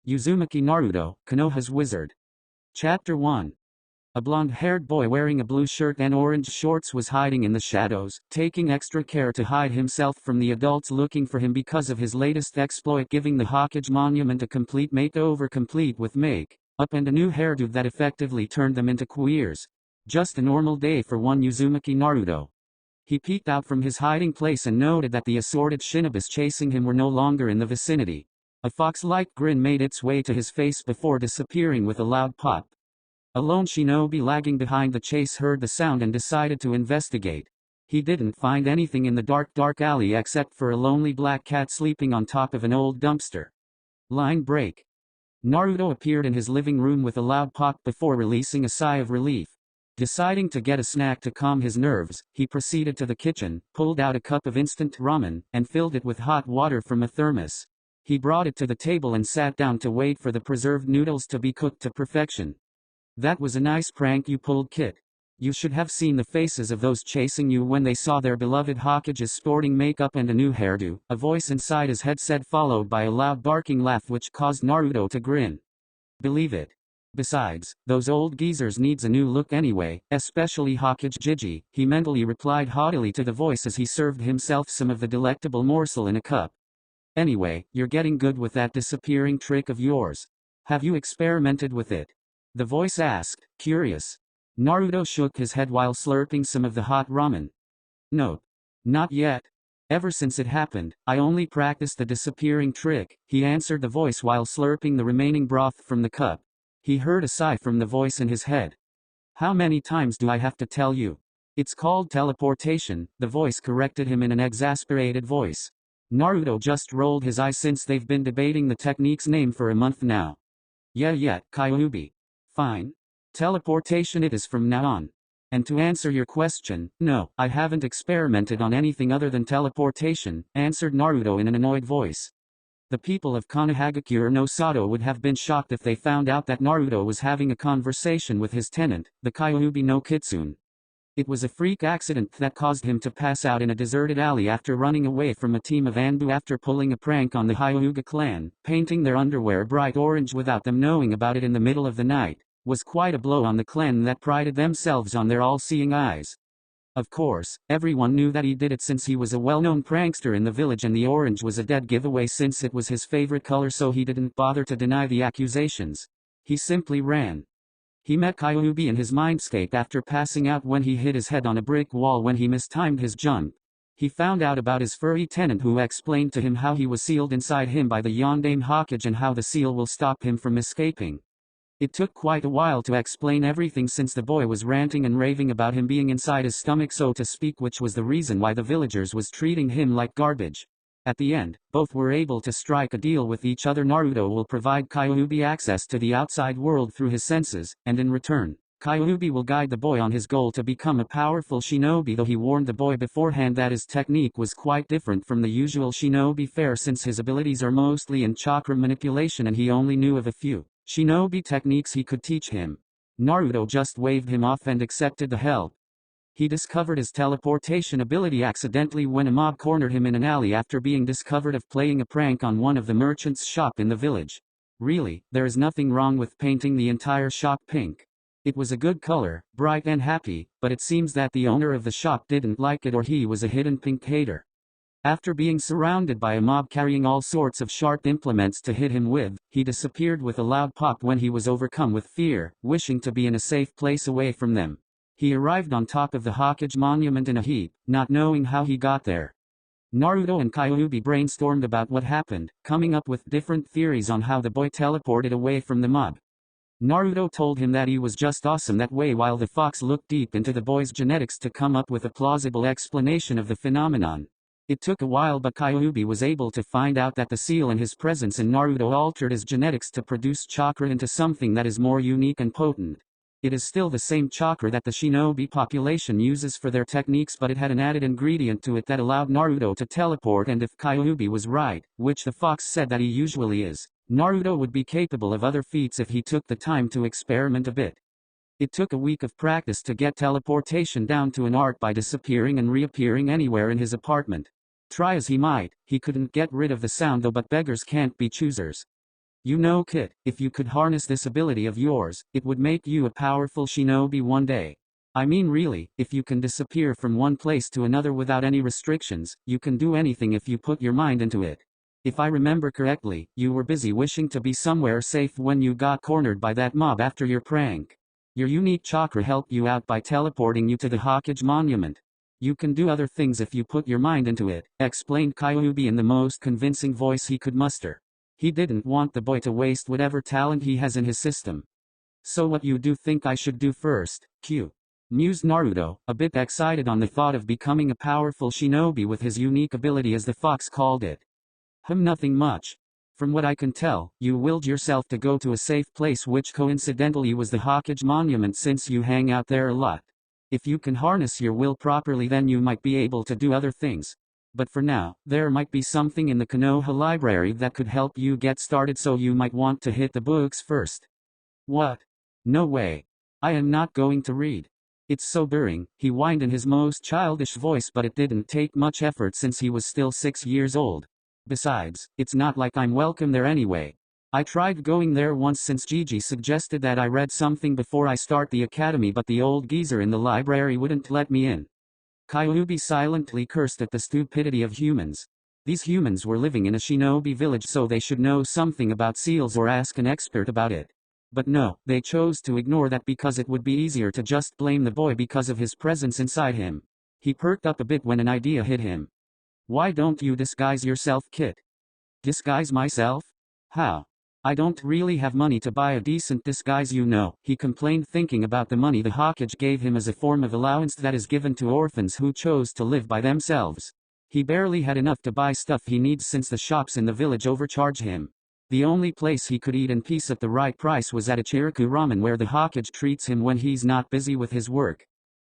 Uzumaki Naruto, Konoha's Wizard. Chapter 1. A blonde-haired boy wearing a blue shirt and orange shorts was hiding in the shadows, taking extra care to hide himself from the adults looking for him because of his latest exploit, giving the Hokage monument a complete makeover, complete with make-up and a new hairdo that effectively turned them into queers. Just a normal day for one Uzumaki Naruto. He peeked out from his hiding place and noted that the assorted shinobis chasing him were no longer in the vicinity. A fox-like grin made its way to his face before disappearing with a loud pop. A lone shinobi lagging behind the chase heard the sound and decided to investigate. He didn't find anything in the dark alley except for a lonely black cat sleeping on top of an old dumpster. Line break. Naruto appeared in his living room with a loud pop before releasing a sigh of relief. Deciding to get a snack to calm his nerves, he proceeded to the kitchen, pulled out a cup of instant ramen, and filled it with hot water from a thermos. He brought it to the table and sat down to wait for the preserved noodles to be cooked to perfection. "That was a nice prank you pulled, kid. You should have seen the faces of those chasing you when they saw their beloved Hokage's sporting makeup and a new hairdo," a voice inside his head said, followed by a loud barking laugh which caused Naruto to grin. "Believe it. Besides, those old geezers needs a new look anyway, especially Hokage Gigi," he mentally replied haughtily to the voice as he served himself some of the delectable morsel in a cup. "Anyway, you're getting good with that disappearing trick of yours. Have you experimented with it?" the voice asked, curious. Naruto shook his head while slurping some of the hot ramen. "Nope. Not yet. Ever since it happened, I only practiced the disappearing trick," he answered the voice while slurping the remaining broth from the cup. He heard a sigh from the voice in his head. "How many times do I have to tell you? It's called teleportation," the voice corrected him in an exasperated voice. Naruto just rolled his eyes since they've been debating the technique's name for a month now. Yeah, Kyuubi. Fine. Teleportation it is from now on. And to answer your question, no, I haven't experimented on anything other than teleportation," answered Naruto in an annoyed voice. The people of Konohagakure no Sato would have been shocked if they found out that Naruto was having a conversation with his tenant, the Kyuubi no Kitsune. It was a freak accident that caused him to pass out in a deserted alley after running away from a team of Anbu after pulling a prank on the Hyuga clan, painting their underwear bright orange without them knowing about it in the middle of the night. Was quite a blow on the clan that prided themselves on their all-seeing eyes. Of course, everyone knew that he did it since he was a well-known prankster in the village, and the orange was a dead giveaway since it was his favorite color, so he didn't bother to deny the accusations. He simply ran. He met Kyuubi in his mindscape after passing out when he hit his head on a brick wall when he mistimed his jump. He found out about his furry tenant, who explained to him how he was sealed inside him by the Yondaime Hokage and how the seal will stop him from escaping. It took quite a while to explain everything since the boy was ranting and raving about him being inside his stomach, so to speak, which was the reason why the villagers was treating him like garbage. At the end, both were able to strike a deal with each other. Naruto will provide Kyuubi access to the outside world through his senses, and in return, Kyuubi will guide the boy on his goal to become a powerful shinobi, though he warned the boy beforehand that his technique was quite different from the usual shinobi fare since his abilities are mostly in chakra manipulation and he only knew of a few shinobi techniques he could teach him. Naruto just waved him off and accepted the help. He discovered his teleportation ability accidentally when a mob cornered him in an alley after being discovered of playing a prank on one of the merchants' shop in the village. Really, there is nothing wrong with painting the entire shop pink. It was a good color, bright and happy, but it seems that the owner of the shop didn't like it, or he was a hidden pink hater. After being surrounded by a mob carrying all sorts of sharp implements to hit him with, he disappeared with a loud pop when he was overcome with fear, wishing to be in a safe place away from them. He arrived on top of the Hokage monument in a heap, not knowing how he got there. Naruto and Kyuubi brainstormed about what happened, coming up with different theories on how the boy teleported away from the mob. Naruto told him that he was just awesome that way, while the fox looked deep into the boy's genetics to come up with a plausible explanation of the phenomenon. It took a while, but Kyuubi was able to find out that the seal and his presence in Naruto altered his genetics to produce chakra into something that is more unique and potent. It is still the same chakra that the shinobi population uses for their techniques, but it had an added ingredient to it that allowed Naruto to teleport, and if Kyuubi was right, which the fox said that he usually is, Naruto would be capable of other feats if he took the time to experiment a bit. It took a week of practice to get teleportation down to an art by disappearing and reappearing anywhere in his apartment. Try as he might, he couldn't get rid of the sound though, but beggars can't be choosers. You know, kid, if you could harness this ability of yours, it would make you a powerful shinobi one day. I mean really, if you can disappear from one place to another without any restrictions, you can do anything if you put your mind into it. If I remember correctly, you were busy wishing to be somewhere safe when you got cornered by that mob after your prank. Your unique chakra helped you out by teleporting you to the Hokage monument. You can do other things if you put your mind into it, explained Kyuubi in the most convincing voice he could muster. He didn't want the boy to waste whatever talent he has in his system. So what you do think I should do first, Q? Mused Naruto, a bit excited on the thought of becoming a powerful shinobi with his unique ability as the fox called it. Nothing much. From what I can tell, you willed yourself to go to a safe place which coincidentally was the Hokage monument since you hang out there a lot. If you can harness your will properly then you might be able to do other things. But for now, there might be something in the Konoha library that could help you get started, so you might want to hit the books first. What? No way. I am not going to read. It's so boring, he whined in his most childish voice, but it didn't take much effort since he was still 6 years old. Besides, it's not like I'm welcome there anyway. I tried going there once since Gigi suggested that I read something before I start the academy, but the old geezer in the library wouldn't let me in. Kyuubi silently cursed at the stupidity of humans. These humans were living in a shinobi village, so they should know something about seals or ask an expert about it. But no, they chose to ignore that because it would be easier to just blame the boy because of his presence inside him. He perked up a bit when an idea hit him. Why don't you disguise yourself, kid? Disguise myself? How? I don't really have money to buy a decent disguise, you know, he complained, thinking about the money the Hokage gave him as a form of allowance that is given to orphans who chose to live by themselves. He barely had enough to buy stuff he needs since the shops in the village overcharge him. The only place he could eat in peace at the right price was at Ichiraku Ramen, where the Hokage treats him when he's not busy with his work.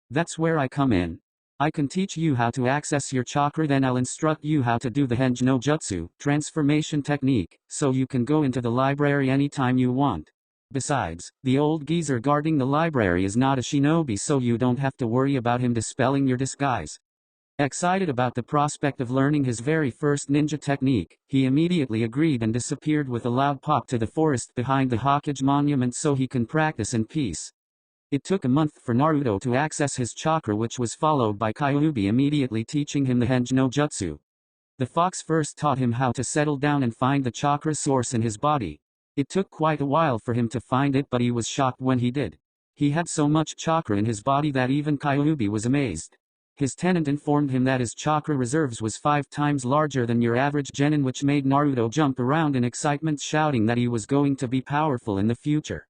That's where I come in. I can teach you how to access your chakra, then I'll instruct you how to do the Henj no Jutsu transformation technique, so you can go into the library anytime you want. Besides, the old geezer guarding the library is not a shinobi, so you don't have to worry about him dispelling your disguise. Excited about the prospect of learning his very first ninja technique, he immediately agreed and disappeared with a loud pop to the forest behind the Hokage monument so he can practice in peace. It took a month for Naruto to access his chakra, which was followed by Kyuubi immediately teaching him the Henj no Jutsu. The fox first taught him how to settle down and find the chakra source in his body. It took quite a while for him to find it, but he was shocked when he did. He had so much chakra in his body that even Kyuubi was amazed. His tenant informed him that his chakra reserves was 5 times larger than your average genin, which made Naruto jump around in excitement, shouting that he was going to be powerful in the future.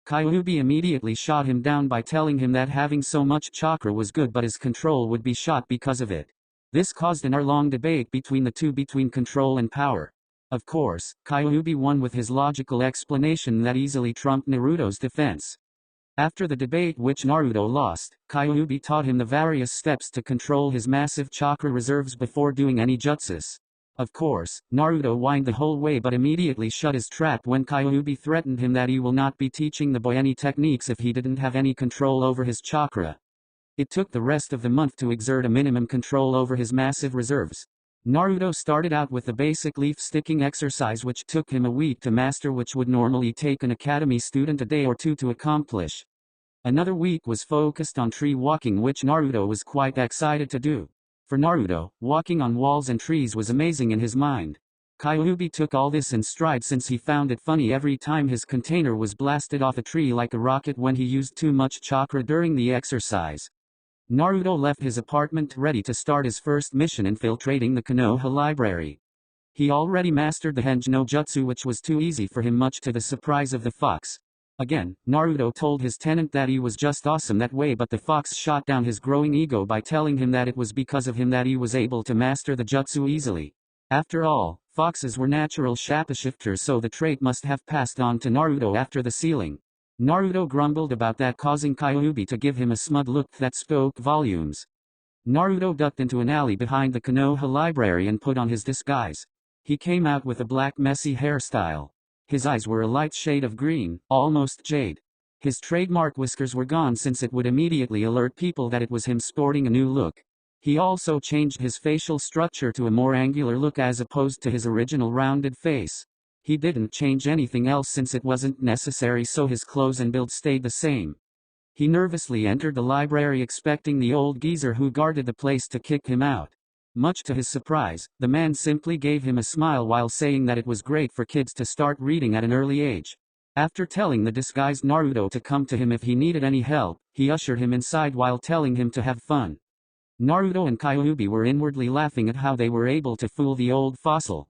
Kyuubi immediately shot him down by telling him that having so much chakra was good, but his control would be shot because of it. This caused an hour-long debate between the two, between control and power. Of course, Kyuubi won with his logical explanation that easily trumped Naruto's defense. After the debate, which Naruto lost, Kyuubi taught him the various steps to control his massive chakra reserves before doing any jutsus. Of course, Naruto whined the whole way but immediately shut his trap when Kyuubi threatened him that he will not be teaching the boy any techniques if he didn't have any control over his chakra. It took the rest of the month to exert a minimum control over his massive reserves. Naruto started out with the basic leaf sticking exercise, which took him a week to master, which would normally take an academy student a day or two to accomplish. Another week was focused on tree walking, which Naruto was quite excited to do. For Naruto, walking on walls and trees was amazing in his mind. Kyuubi took all this in stride since he found it funny every time his container was blasted off a tree like a rocket when he used too much chakra during the exercise. Naruto left his apartment ready to start his first mission, infiltrating the Konoha library. He already mastered the Henj no Jutsu, which was too easy for him, much to the surprise of the fox. Again, Naruto told his tenant that he was just awesome that way, but the fox shot down his growing ego by telling him that it was because of him that he was able to master the jutsu easily. After all, foxes were natural shapeshifters, so the trait must have passed on to Naruto after the sealing. Naruto grumbled about that, causing Kyuubi to give him a smug look that spoke volumes. Naruto ducked into an alley behind the Konoha library and put on his disguise. He came out with a black messy hairstyle. His eyes were a light shade of green, almost jade. His trademark whiskers were gone since it would immediately alert people that it was him sporting a new look. He also changed his facial structure to a more angular look as opposed to his original rounded face. He didn't change anything else since it wasn't necessary, so his clothes and build stayed the same. He nervously entered the library expecting the old geezer who guarded the place to kick him out. Much to his surprise, the man simply gave him a smile while saying that it was great for kids to start reading at an early age. After telling the disguised Naruto to come to him if he needed any help, he ushered him inside while telling him to have fun. Naruto and Kyuubi were inwardly laughing at how they were able to fool the old fossil.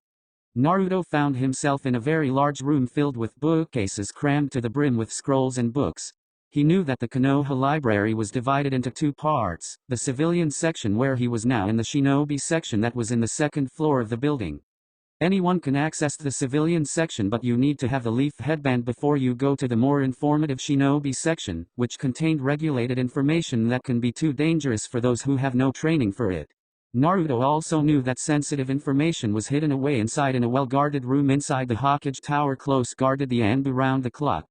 Naruto found himself in a very large room filled with bookcases crammed to the brim with scrolls and books. He knew that the Konoha library was divided into two parts, the civilian section where he was now and the shinobi section that was in the second floor of the building. Anyone can access the civilian section, but you need to have the leaf headband before you go to the more informative shinobi section, which contained regulated information that can be too dangerous for those who have no training for it. Naruto also knew that sensitive information was hidden away inside in a well-guarded room inside the Hokage Tower, close guarded the Anbu round the clock.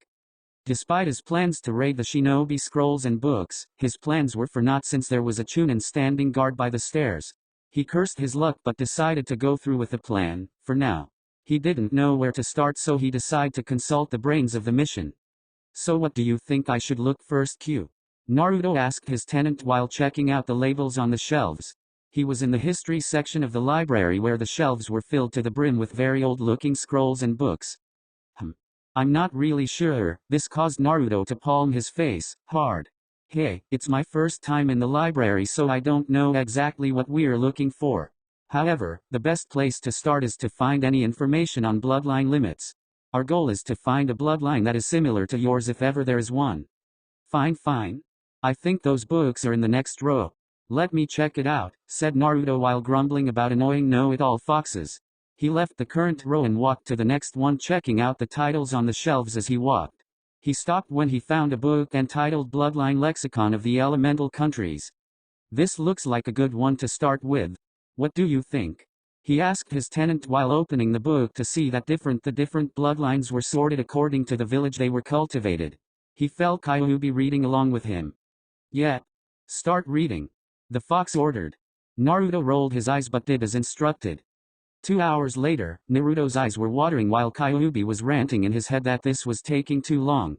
Despite his plans to raid the shinobi scrolls and books, his plans were for naught since there was a Chunin standing guard by the stairs. He cursed his luck but decided to go through with the plan, for now. He didn't know where to start, so he decided to consult the brains of the mission. So what do you think I should look first, Q? Naruto asked his tenant while checking out the labels on the shelves. He was in the history section of the library where the shelves were filled to the brim with very old-looking scrolls and books. I'm not really sure. This caused Naruto to palm his face hard. Hey, it's my first time in the library, so I don't know exactly what we're looking for. However, the best place to start is to find any information on bloodline limits. Our goal is to find a bloodline that is similar to yours if ever there is one. Fine. I think those books are in the next row. Let me check it out, said Naruto while grumbling about annoying know-it-all foxes. He left the current row and walked to the next one, checking out the titles on the shelves as he walked. He stopped when he found a book entitled Bloodline Lexicon of the Elemental Countries. This looks like a good one to start with. What do you think? He asked his tenant while opening the book to see that the different bloodlines were sorted according to the village they were cultivated. He felt Kyuubi reading along with him. Yeah. Start reading. The fox ordered. Naruto rolled his eyes but did as instructed. 2 hours later, Naruto's eyes were watering while Kyuubi was ranting in his head that this was taking too long.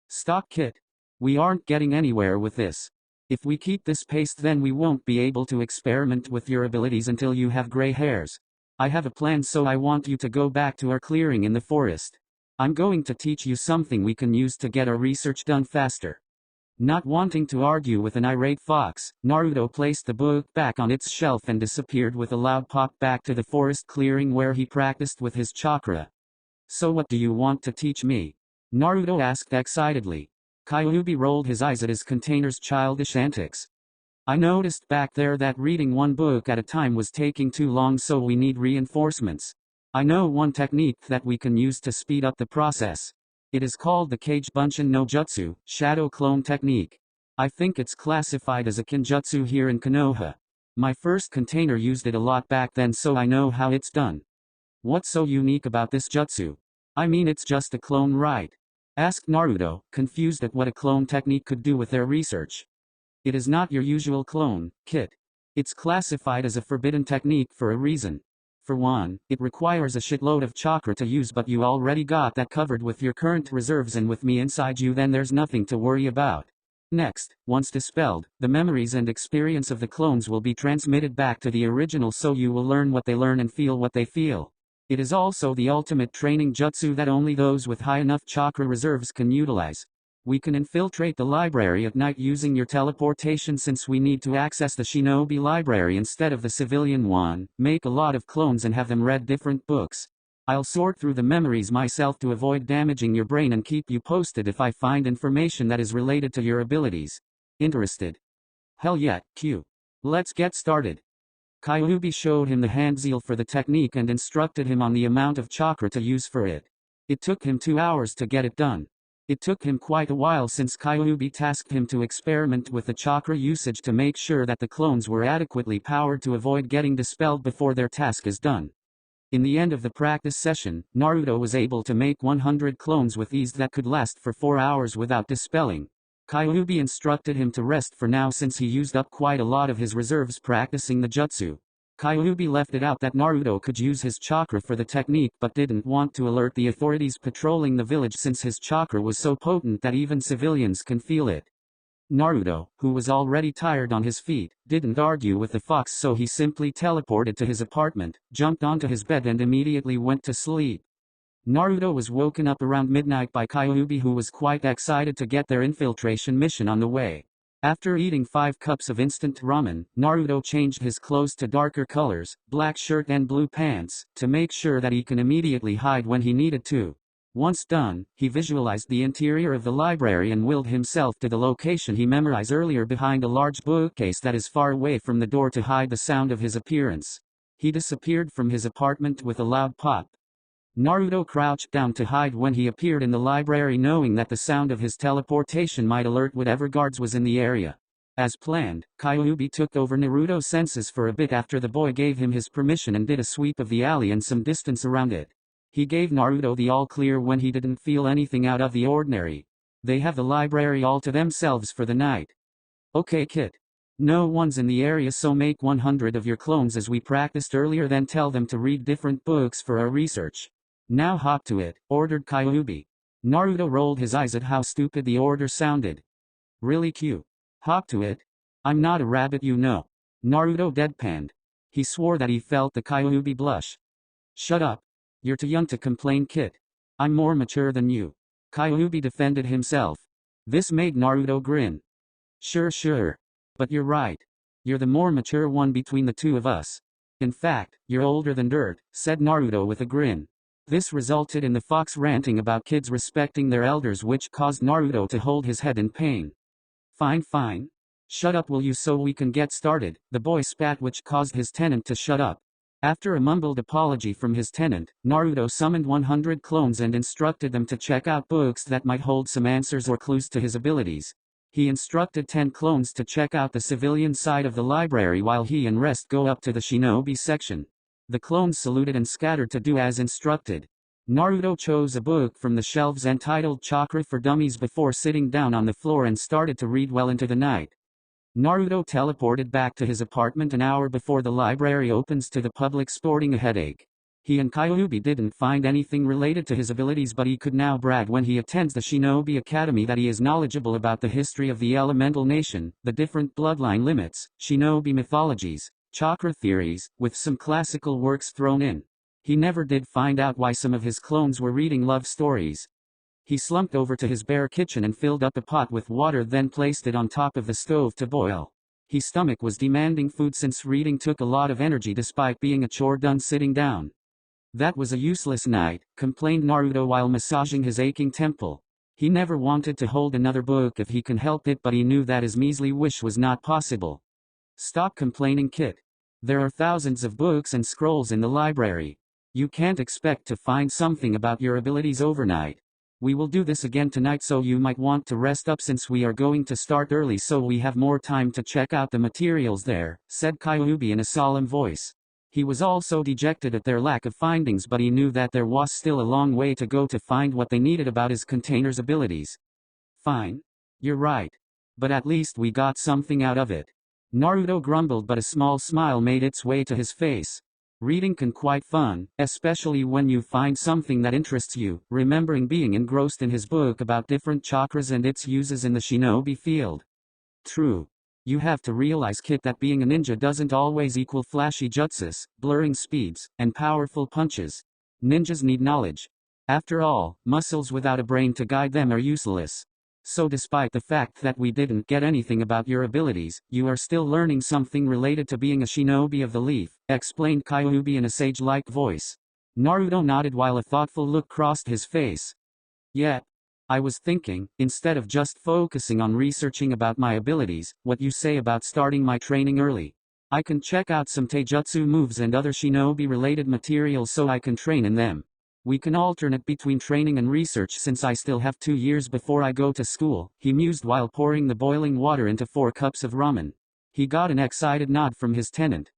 Stop, kid. We aren't getting anywhere with this. If we keep this pace, then we won't be able to experiment with your abilities until you have gray hairs. I have a plan, so I want you to go back to our clearing in the forest. I'm going to teach you something we can use to get our research done faster. Not wanting to argue with an irate fox, Naruto placed the book back on its shelf and disappeared with a loud pop back to the forest clearing where he practiced with his chakra. So what do you want to teach me? Naruto asked excitedly. Kyuubi rolled his eyes at his container's childish antics. I noticed back there that reading one book at a time was taking too long, so we need reinforcements. I know one technique that we can use to speed up the process. It is called the Kage Bunshin no Jutsu, Shadow Clone Technique. I think it's classified as a kinjutsu here in Konoha. My first container used it a lot back then, so I know how it's done. What's so unique about this jutsu? I mean, it's just a clone, right? Asked Naruto, confused at what a clone technique could do with their research. It is not your usual clone, kid. It's classified as a forbidden technique for a reason. For one, it requires a shitload of chakra to use, but you already got that covered with your current reserves, and with me inside you, then there's nothing to worry about. Next, once dispelled, the memories and experience of the clones will be transmitted back to the original, so you will learn what they learn and feel what they feel. It is also the ultimate training jutsu that only those with high enough chakra reserves can utilize. We can infiltrate the library at night using your teleportation, since we need to access the shinobi library instead of the civilian one, make a lot of clones and have them read different books. I'll sort through the memories myself to avoid damaging your brain and keep you posted if I find information that is related to your abilities. Interested? Hell yeah, Q. Let's get started. Kyuubi showed him the handseal for the technique and instructed him on the amount of chakra to use for it. It took him 2 hours to get it done. It took him quite a while, since Kyuubi tasked him to experiment with the chakra usage to make sure that the clones were adequately powered to avoid getting dispelled before their task is done. In the end of the practice session, Naruto was able to make 100 clones with ease that could last for 4 hours without dispelling. Kyuubi instructed him to rest for now, since he used up quite a lot of his reserves practicing the jutsu. Kyuubi left it out that Naruto could use his chakra for the technique but didn't want to alert the authorities patrolling the village since his chakra was so potent that even civilians can feel it. Naruto, who was already tired on his feet, didn't argue with the fox, so he simply teleported to his apartment, jumped onto his bed and immediately went to sleep. Naruto was woken up around midnight by Kyuubi, who was quite excited to get their infiltration mission on the way. After eating 5 cups of instant ramen, Naruto changed his clothes to darker colors, black shirt and blue pants, to make sure that he can immediately hide when he needed to. Once done, he visualized the interior of the library and willed himself to the location he memorized earlier behind a large bookcase that is far away from the door to hide the sound of his appearance. He disappeared from his apartment with a loud pop. Naruto crouched down to hide when he appeared in the library, knowing that the sound of his teleportation might alert whatever guards was in the area. As planned, Kyuubi took over Naruto's senses for a bit after the boy gave him his permission and did a sweep of the alley and some distance around it. He gave Naruto the all clear when he didn't feel anything out of the ordinary. They have the library all to themselves for the night. Okay kid. No one's in the area, so make 100 of your clones as we practiced earlier, then tell them to read different books for our research. Now hop to it, ordered Kyuubi. Naruto rolled his eyes at how stupid the order sounded. Really cute. Hop to it? I'm not a rabbit, you know. Naruto deadpanned. He swore that he felt the Kyuubi blush. Shut up. You're too young to complain, kid. I'm more mature than you. Kyuubi defended himself. This made Naruto grin. Sure. But you're right. You're the more mature one between the two of us. In fact, you're older than dirt, said Naruto with a grin. This resulted in the fox ranting about kids respecting their elders, which caused Naruto to hold his head in pain. Fine. Shut up will you, so we can get started, the boy spat, which caused his tenant to shut up. After a mumbled apology from his tenant, Naruto summoned 100 clones and instructed them to check out books that might hold some answers or clues to his abilities. He instructed 10 clones to check out the civilian side of the library while he and rest go up to the shinobi section. The clones saluted and scattered to do as instructed. Naruto chose a book from the shelves entitled Chakra for Dummies before sitting down on the floor and started to read well into the night. Naruto teleported back to his apartment an hour before the library opens to the public, sporting a headache. He and Kyuubi didn't find anything related to his abilities, but he could now brag when he attends the Shinobi Academy that he is knowledgeable about the history of the elemental nation, the different bloodline limits, shinobi mythologies, chakra theories, with some classical works thrown in. He never did find out why some of his clones were reading love stories. He slumped over to his bare kitchen and filled up a pot with water, then placed it on top of the stove to boil. His stomach was demanding food since reading took a lot of energy despite being a chore done sitting down. That was a useless night, complained Naruto while massaging his aching temple. He never wanted to hold another book if he can help it, but he knew that his measly wish was not possible. Stop complaining, kid. There are thousands of books and scrolls in the library. You can't expect to find something about your abilities overnight. We will do this again tonight, so you might want to rest up since we are going to start early so we have more time to check out the materials there, said Kyuubi in a solemn voice. He was also dejected at their lack of findings, but he knew that there was still a long way to go to find what they needed about his container's abilities. Fine. You're right. But at least we got something out of it. Naruto grumbled, but a small smile made its way to his face. Reading can quite fun, especially when you find something that interests you, remembering being engrossed in his book about different chakras and its uses in the shinobi field. True. You have to realize, kid, that being a ninja doesn't always equal flashy jutsus, blurring speeds, and powerful punches. Ninjas need knowledge. After all, muscles without a brain to guide them are useless. So despite the fact that we didn't get anything about your abilities, you are still learning something related to being a shinobi of the leaf, explained Kyuubi in a sage-like voice. Naruto nodded while a thoughtful look crossed his face. Yeah. I was thinking, instead of just focusing on researching about my abilities, what you say about starting my training early. I can check out some taijutsu moves and other shinobi-related materials so I can train in them. We can alternate between training and research since I still have 2 years before I go to school, he mused while pouring the boiling water into 4 cups of ramen. He got an excited nod from his tenant.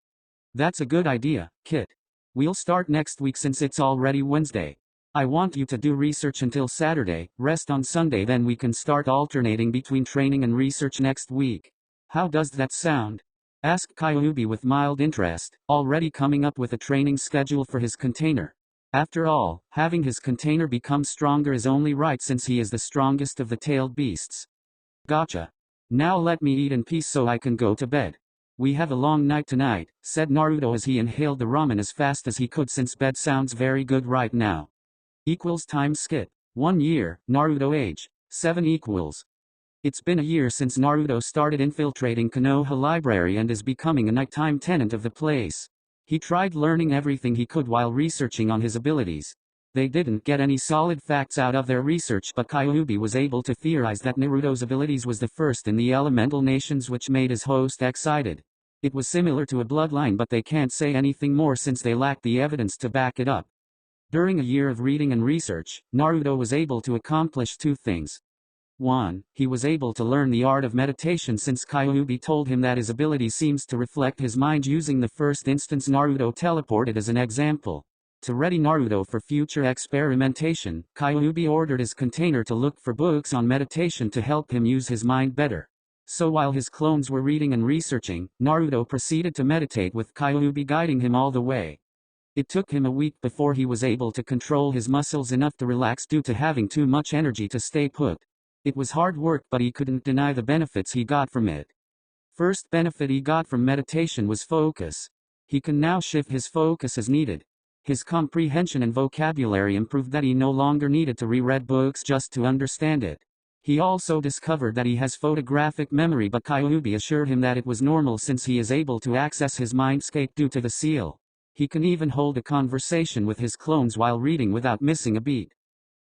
That's a good idea, kid. We'll start next week since it's already Wednesday. I want you to do research until Saturday, rest on Sunday, then we can start alternating between training and research next week. How does that sound? asked Kyuubi with mild interest, already coming up with a training schedule for his container. After all, having his container become stronger is only right since he is the strongest of the tailed beasts. Gotcha. Now let me eat in peace so I can go to bed. We have a long night tonight, said Naruto as he inhaled the ramen as fast as he could since bed sounds very good right now. Time skip. 1 year, Naruto age, 7 equals. It's been a year since Naruto started infiltrating Konoha Library and is becoming a nighttime tenant of the place. He tried learning everything he could while researching on his abilities. They didn't get any solid facts out of their research, but Kyuubi was able to theorize that Naruto's abilities was the first in the elemental nations, which made his host excited. It was similar to a bloodline, but they can't say anything more since they lack the evidence to back it up. During a year of reading and research, Naruto was able to accomplish 2 things. 1. He was able to learn the art of meditation since Kyuubi told him that his ability seems to reflect his mind. Using the first instance Naruto teleported as an example. To ready Naruto for future experimentation, Kyuubi ordered his container to look for books on meditation to help him use his mind better. So while his clones were reading and researching, Naruto proceeded to meditate with Kyuubi guiding him all the way. It took him a week before he was able to control his muscles enough to relax due to having too much energy to stay put. It was hard work, but he couldn't deny the benefits he got from it. First benefit he got from meditation was focus. He can now shift his focus as needed. His comprehension and vocabulary improved that he no longer needed to reread books just to understand it. He also discovered that he has photographic memory, but Kyuubi assured him that it was normal since he is able to access his mindscape due to the seal. He can even hold a conversation with his clones while reading without missing a beat.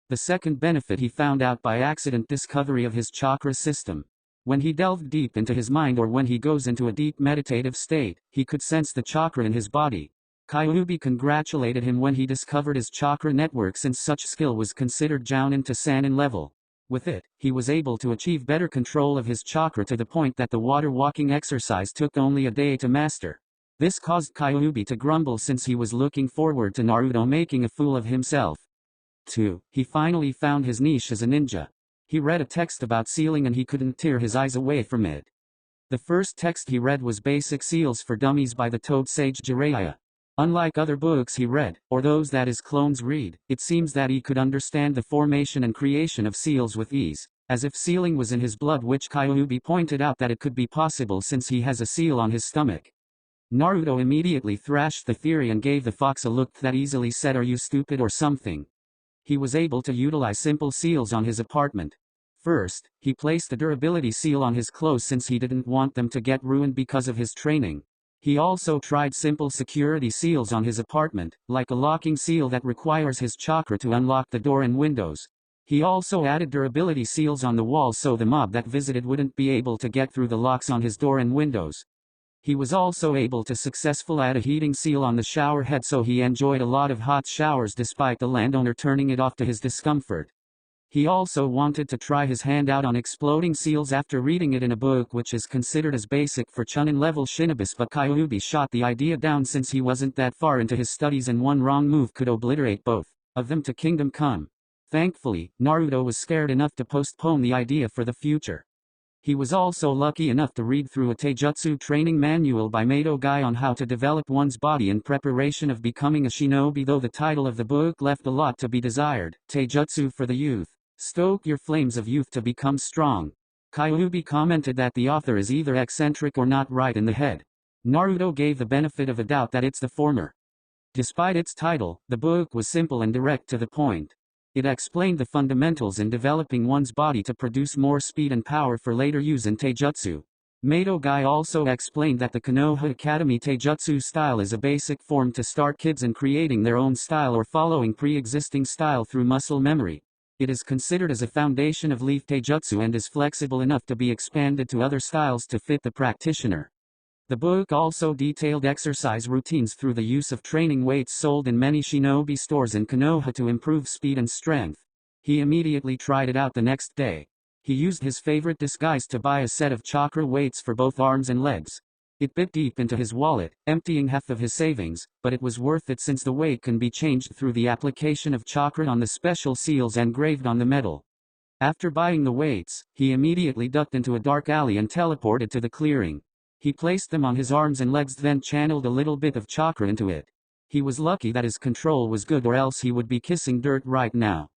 The second benefit he found out by accident: discovery of his chakra system. When he delved deep into his mind, or when he goes into a deep meditative state, he could sense the chakra in his body. Kyuubi congratulated him when he discovered his chakra network, since such skill was considered Jounin to Sannin level. With it, he was able to achieve better control of his chakra to the point that the water walking exercise took only a day to master. This caused Kyuubi to grumble since he was looking forward to Naruto making a fool of himself. 2. He finally found his niche as a ninja. He read a text about sealing and he couldn't tear his eyes away from it. The first text he read was Basic Seals for Dummies by the Toad Sage Jiraiya. Unlike other books he read, or those that his clones read, it seems that he could understand the formation and creation of seals with ease, as if sealing was in his blood, which Kyuubi pointed out that it could be possible since he has a seal on his stomach. Naruto immediately thrashed the theory and gave the fox a look that easily said, "Are you stupid or something?" He was able to utilize simple seals on his apartment. First, he placed a durability seal on his clothes since he didn't want them to get ruined because of his training. He also tried simple security seals on his apartment, like a locking seal that requires his chakra to unlock the door and windows. He also added durability seals on the walls so the mob that visited wouldn't be able to get through the locks on his door and windows. He was also able to successfully add a heating seal on the shower head, so he enjoyed a lot of hot showers despite the landowner turning it off to his discomfort. He also wanted to try his hand out on exploding seals after reading it in a book which is considered as basic for Chunin level shinobis, but Kyuubi shot the idea down since he wasn't that far into his studies and one wrong move could obliterate both of them to kingdom come. Thankfully, Naruto was scared enough to postpone the idea for the future. He was also lucky enough to read through a taijutsu training manual by Mato Guy on how to develop one's body in preparation of becoming a shinobi, though the title of the book left a lot to be desired. Taijutsu for the Youth. Stoke your flames of youth to become strong. Kyuubi commented that the author is either eccentric or not right in the head. Naruto gave the benefit of a doubt that it's the former. Despite its title, the book was simple and direct to the point. It explained the fundamentals in developing one's body to produce more speed and power for later use in taijutsu. Mato Guy also explained that the Konoha Academy taijutsu style is a basic form to start kids in creating their own style or following pre-existing style through muscle memory. It is considered as a foundation of leaf taijutsu and is flexible enough to be expanded to other styles to fit the practitioner. The book also detailed exercise routines through the use of training weights sold in many shinobi stores in Konoha to improve speed and strength. He immediately tried it out the next day. He used his favorite disguise to buy a set of chakra weights for both arms and legs. It bit deep into his wallet, emptying half of his savings, but it was worth it since the weight can be changed through the application of chakra on the special seals engraved on the metal. After buying the weights, he immediately ducked into a dark alley and teleported to the clearing. He placed them on his arms and legs, then channeled a little bit of chakra into it. He was lucky that his control was good, or else he would be kissing dirt right now.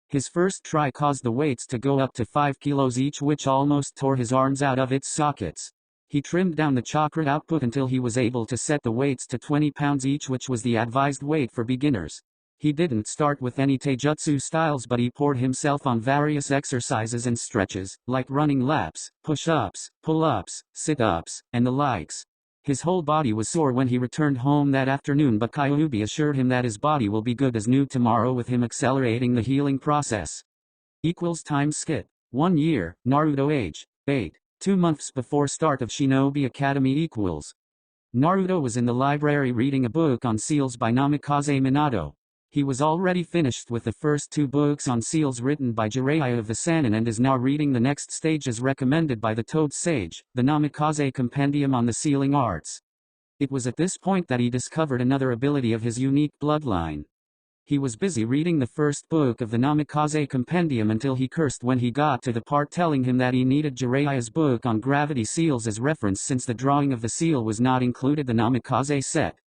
His first try caused the weights to go up to 5 kilos each, which almost tore his arms out of its sockets. He trimmed down the chakra output until he was able to set the weights to 20 pounds each, which was the advised weight for beginners. He didn't start with any taijutsu styles, but he poured himself on various exercises and stretches, like running laps, push-ups, pull-ups, sit-ups, and the likes. His whole body was sore when he returned home that afternoon, but Kyuubi assured him that his body will be good as new tomorrow with him accelerating the healing process. Time skip. 1 year, Naruto age, 8. 2 months before start of Shinobi Academy . Naruto was in the library reading a book on seals by Namikaze Minato. He was already finished with the first 2 books on seals written by Jiraiya of the Sannin, and is now reading the next stage as recommended by the Toad Sage, the Namikaze Compendium on the Sealing Arts. It was at this point that he discovered another ability of his unique bloodline. He was busy reading the first book of the Namikaze Compendium until he cursed when he got to the part telling him that he needed Jiraiya's book on gravity seals as reference, since the drawing of the seal was not included the Namikaze set.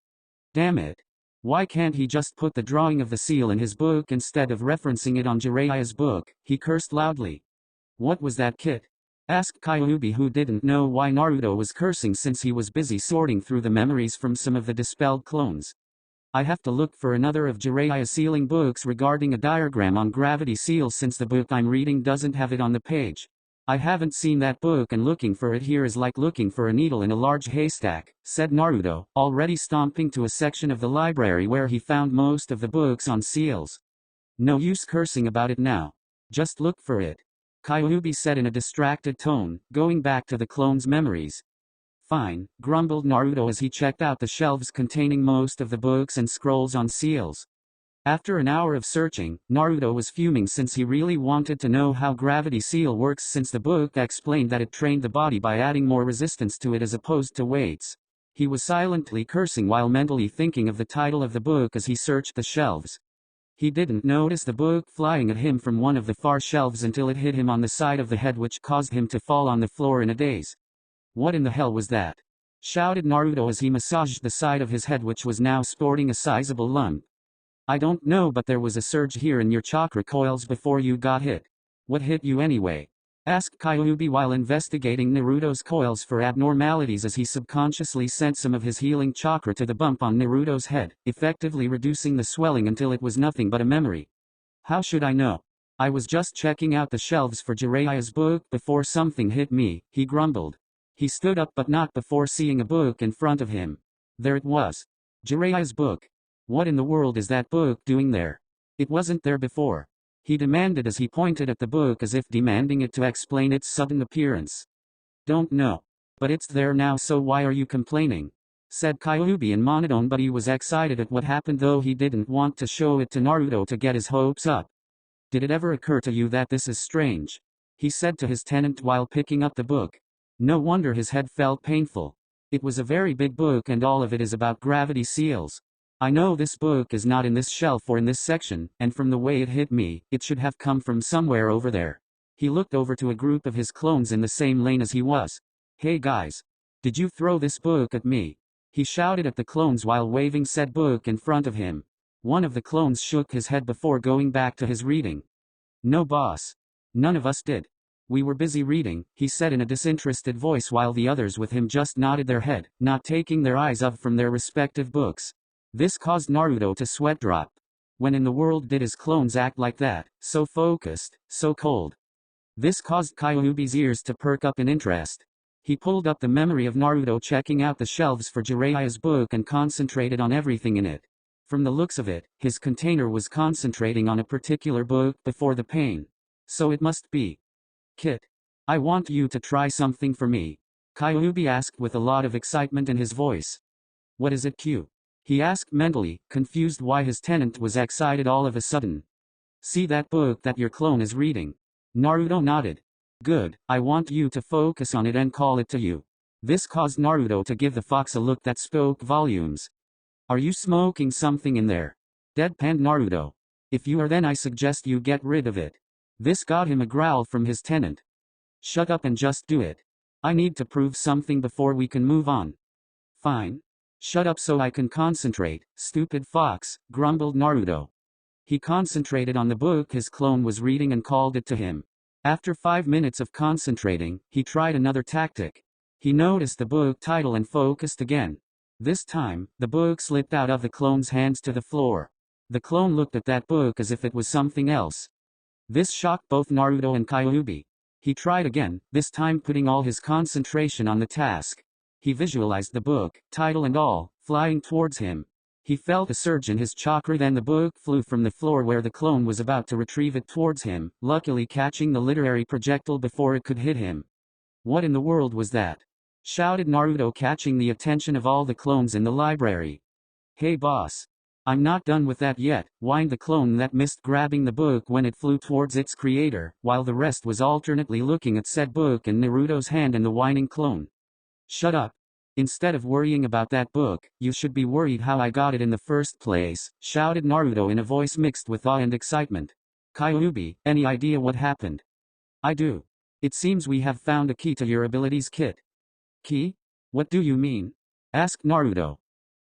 Damn it. Why can't he just put the drawing of the seal in his book instead of referencing it on Jiraiya's book? He cursed loudly. What was that, Kit? Asked Kyuubi, who didn't know why Naruto was cursing since he was busy sorting through the memories from some of the dispelled clones. I have to look for another of Jiraiya's sealing books regarding a diagram on gravity seals, since the book I'm reading doesn't have it on the page. I haven't seen that book, and looking for it here is like looking for a needle in a large haystack, said Naruto, already stomping to a section of the library where he found most of the books on seals. No use cursing about it now. Just look for it, Kyuubi said in a distracted tone, going back to the clone's memories. Fine, grumbled Naruto as he checked out the shelves containing most of the books and scrolls on seals. After an hour of searching, Naruto was fuming since he really wanted to know how gravity seal works, since the book explained that it trained the body by adding more resistance to it as opposed to weights. He was silently cursing while mentally thinking of the title of the book as he searched the shelves. He didn't notice the book flying at him from one of the far shelves until it hit him on the side of the head, which caused him to fall on the floor in a daze. What in the hell was that? Shouted Naruto as he massaged the side of his head, which was now sporting a sizable lump. I don't know, but there was a surge here in your chakra coils before you got hit. What hit you anyway? Asked Kyuubi while investigating Naruto's coils for abnormalities as he subconsciously sent some of his healing chakra to the bump on Naruto's head, effectively reducing the swelling until it was nothing but a memory. How should I know? I was just checking out the shelves for Jiraiya's book before something hit me, he grumbled. He stood up, but not before seeing a book in front of him. There it was. Jiraiya's book. What in the world is that book doing there? It wasn't there before, he demanded as he pointed at the book as if demanding it to explain its sudden appearance. Don't know. But it's there now, so why are you complaining? Said Kyuubi in monotone, but he was excited at what happened, though he didn't want to show it to Naruto to get his hopes up. Did it ever occur to you that this is strange? He said to his tenant while picking up the book. No wonder his head felt painful. It was a very big book, and all of it is about gravity seals. I know this book is not in this shelf or in this section, and from the way it hit me, it should have come from somewhere over there. He looked over to a group of his clones in the same lane as he was. Hey guys. Did you throw this book at me? He shouted at the clones while waving said book in front of him. One of the clones shook his head before going back to his reading. No boss. None of us did. We were busy reading, he said in a disinterested voice while the others with him just nodded their head, not taking their eyes up from their respective books. This caused Naruto to sweat drop. When in the world did his clones act like that, so focused, so cold? This caused Kyuubi's ears to perk up in interest. He pulled up the memory of Naruto checking out the shelves for Jiraiya's book and concentrated on everything in it. From the looks of it, his container was concentrating on a particular book before the pain. So it must be. Kit. I want you to try something for me. Kyuubi asked with a lot of excitement in his voice. What is it, Q? He asked mentally, confused why his tenant was excited all of a sudden. See that book that your clone is reading? Naruto nodded. Good, I want you to focus on it and call it to you. This caused Naruto to give the fox a look that spoke volumes. Are you smoking something in there? Deadpanned Naruto. If you are, then I suggest you get rid of it. This got him a growl from his tenant. Shut up and just do it. I need to prove something before we can move on. Fine. Shut up so I can concentrate, stupid fox, grumbled Naruto. He concentrated on the book his clone was reading and called it to him. After 5 minutes of concentrating, he tried another tactic. He noticed the book title and focused again. This time, the book slipped out of the clone's hands to the floor. The clone looked at that book as if it was something else. This shocked both Naruto and Kyuubi. He tried again, this time putting all his concentration on the task. He visualized the book, title and all, flying towards him. He felt a surge in his chakra, then the book flew from the floor where the clone was about to retrieve it towards him, luckily catching the literary projectile before it could hit him. What in the world was that? Shouted Naruto, catching the attention of all the clones in the library. Hey boss! I'm not done with that yet, whined the clone that missed grabbing the book when it flew towards its creator, while the rest was alternately looking at said book and Naruto's hand and the whining clone. Shut up. Instead of worrying about that book, you should be worried how I got it in the first place, shouted Naruto in a voice mixed with awe and excitement. Kyuubi, any idea what happened? I do. It seems we have found a key to your abilities kit. Key? What do you mean? Asked Naruto.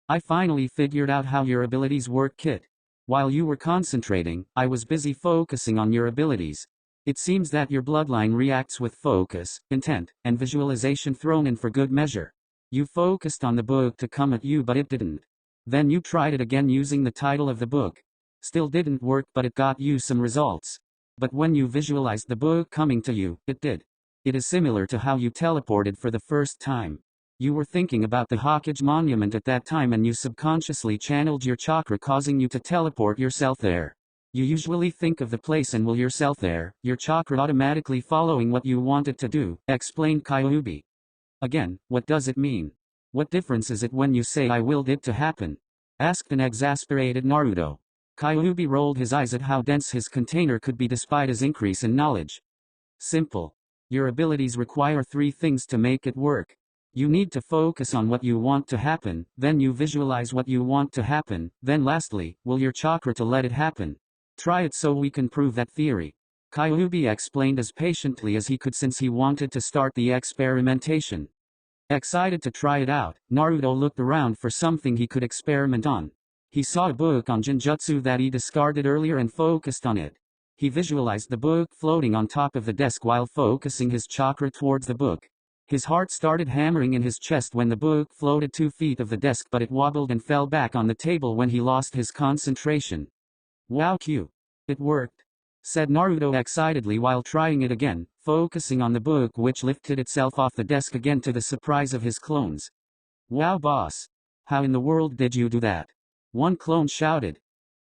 I finally figured out how your abilities work, kit. While you were concentrating, I was busy focusing on your abilities. It seems that your bloodline reacts with focus, intent, and visualization thrown in for good measure. You focused on the book to come at you but it didn't. Then you tried it again using the title of the book. Still didn't work but it got you some results. But when you visualized the book coming to you, it did. It is similar to how you teleported for the first time. You were thinking about the Hokage monument at that time and you subconsciously channeled your chakra, causing you to teleport yourself there. You usually think of the place and will yourself there, your chakra automatically following what you want it to do, explained Kyuubi. Again, what does it mean? What difference is it when you say I willed it to happen? Asked an exasperated Naruto. Kyuubi rolled his eyes at how dense his container could be despite his increase in knowledge. Simple. Your abilities require 3 things to make it work. You need to focus on what you want to happen, then you visualize what you want to happen, then lastly, will your chakra to let it happen. Try it so we can prove that theory. Kyuubi explained as patiently as he could since he wanted to start the experimentation. Excited to try it out, Naruto looked around for something he could experiment on. He saw a book on Genjutsu that he discarded earlier and focused on it. He visualized the book floating on top of the desk while focusing his chakra towards the book. His heart started hammering in his chest when the book floated 2 feet of the desk, but it wobbled and fell back on the table when he lost his concentration. Wow, Q. It worked, said Naruto excitedly while trying it again, focusing on the book which lifted itself off the desk again to the surprise of his clones. Wow boss! How in the world did you do that? One clone shouted.